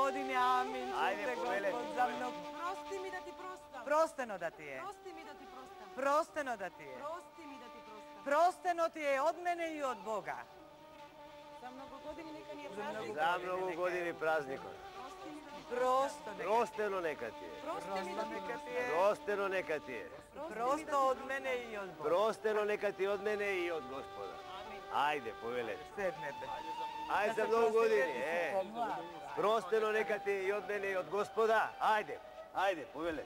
godine, amin. Ajde, Čujte, povele. Gospod, za mnom. Prosti mi da ti prostam. Prosteno da ti je. Prosti mi da ti prostam. Prosteno da ti je. Prosti mi da ti prostam. Prosteno ti je od mene i od Boga. Za mnogo godini neka mi je praznik. Za mnogo godini praznikom. Prosti mi da ti Prosto neka. Prosteno neka ti je. Prosti mi da ti neka ti prostam. je. Prosteno neka ti je. Prosto od mene i od Boga. Prosteno neka ti od mene i od Gospoda. Ajde, povele. Sednete. Ajde za mnogo godini. Prosteno neka ti je i od mene i od Gospoda. Ajde, ajde, povele.